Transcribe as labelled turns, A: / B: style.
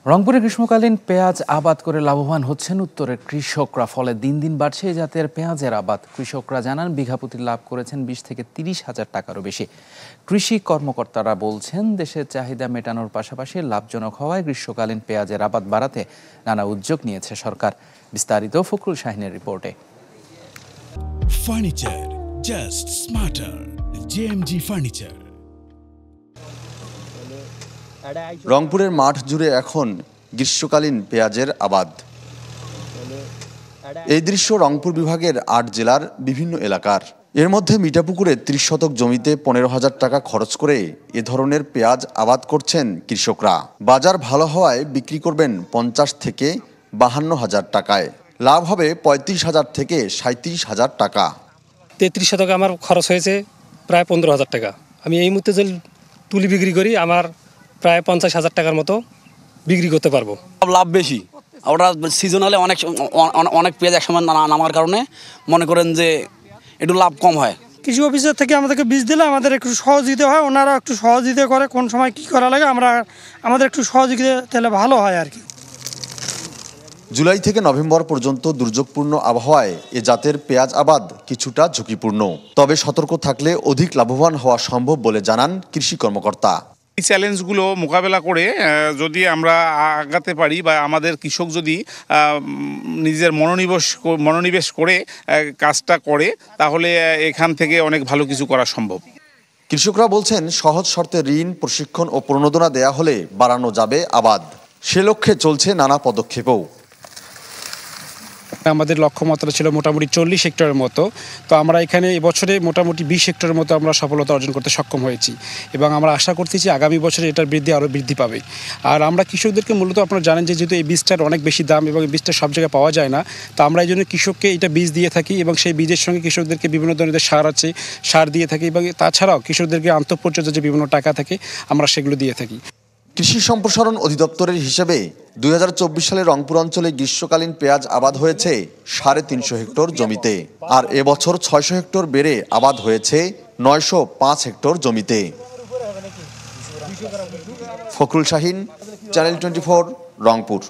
A: রংপুরে গ্রীষ্মকালীন পেঁয়াজ আবাদ করে লাভবান হচ্ছেন উত্তরের কৃষকরা। ফলে দিন দিন বাড়ছে এই জাতের পেঁয়াজের আবাদ। কৃষকরা জানান বিঘাপ্রতি লাভ করেছেন 20 থেকে 30 হাজার টাকারও বেশি। কৃষি কর্মকর্তারা বলছেন দেশের চাহিদা মেটানোর পাশাপাশি লাভজনক হওয়ায় গ্রীষ্মকালীন পেঁয়াজের আবাদ বাড়াতে নানা উদ্যোগ নিয়েছে সরকার। বিস্তারিত ফখরুল শাহিনের রিপোর্টে।
B: Furniture just smarter, JMG furniture.
C: রংপুরের মাঠ জুড়ে এখন গ্রীষ্মকালীন পেঁয়াজের আবাদ। এই দৃশ্য রংপুর বিভাগের 8 জেলার বিভিন্ন এলাকার। এর মধ্যে মিঠাপুকুরে 30 শতক জমিতে 15,000 টাকা খরচ করে এ ধরনের পেঁয়াজ আবাদ করছেন কৃষকরা। বাজার ভালো হওয়ায় বিক্রি করবেন 50 থেকে 52,000 টাকায়। লাভ হবে 35,000 থেকে 37,000 টাকা।
D: 33 শতকে আমার খরচ হয়েছে প্রায় 15,000 টাকা। আমি এই মুহূর্তে যদি তুলি বিক্রি করি আমার প্রায় 50,000 টাকার মতো বিক্রি করতে পারবো।
E: লাভ বেশি, ওটা সিজনালে অনেক পেঁয়াজ একসময় নামার কারণে মনে করেন যে একটু লাভ কম হয়।
F: কৃষি অফিসার থেকে আমাদেরকে বীজ দিলে আমাদের একটু সহযোগিতা হয়, ওনারা একটু সহযোগিতা করে কোন সময় কি করা লাগে আমাদের একটু সহযোগিতা তাহলে ভালো হয় আর কি।
C: জুলাই থেকে নভেম্বর পর্যন্ত দুর্যোগপূর্ণ আবহাওয়ায় এ জাতের পেঁয়াজ আবাদ কিছুটা ঝুঁকিপূর্ণ। তবে সতর্ক থাকলে অধিক লাভবান হওয়া সম্ভব বলে জানান কৃষি কর্মকর্তা।
G: এই চ্যালেঞ্জগুলো মোকাবেলা করে যদি আমরা আগাতে পারি বা আমাদের কৃষক যদি নিজের মনোনিবেশ করে কাজটা করে, তাহলে এখান থেকে অনেক ভালো কিছু করা সম্ভব।
C: কৃষকরা বলছেন সহজ শর্তে ঋণ, প্রশিক্ষণ ও প্রণোদনা দেয়া হলে বাড়ানো যাবে আবাদ। সে লক্ষ্যে চলছে নানা পদক্ষেপও।
D: আমাদের লক্ষ্যমাত্রা ছিল মোটামুটি 40 হেক্টরের মতো। তো আমরা এখানে এবছরে মোটামুটি 20 হেক্টরের মতো আমরা সফলতা অর্জন করতে সক্ষম হয়েছি এবং আমরা আশা করতেছি আগামী বছরে এটার আরও বৃদ্ধি পাবে। আর আমরা কৃষকদেরকে মূলত আপনারা জানেন যে যেহেতু এই বীজটার অনেক বেশি দাম এবং এই বীজটা সব জায়গায় পাওয়া যায় না, তো আমরা এই জন্য কৃষককে এটা বীজ দিয়ে থাকি এবং সেই বীজের সঙ্গে কৃষকদেরকে বিভিন্ন ধরনের সার আছে, সার দিয়ে থাকি এবং তাছাড়াও কৃষকদেরকে আন্তঃপর্যায়ে যে বিভিন্ন টাকা থাকে আমরা সেগুলো দিয়ে থাকি।
C: কৃষি সম্প্রসারণ অধিদপ্তরের হিসেবে 2024 সালে রংপুর অঞ্চলে গ্রীষ্মকালীন পেঁয়াজ আবাদ হয়েছে 350 হেক্টর জমিতে। আর এবছর 600 হেক্টর বেড়ে আবাদ হয়েছে 905 হেক্টর জমিতে। ফখরুল শাহিন, চ্যানেল 24, রংপুর।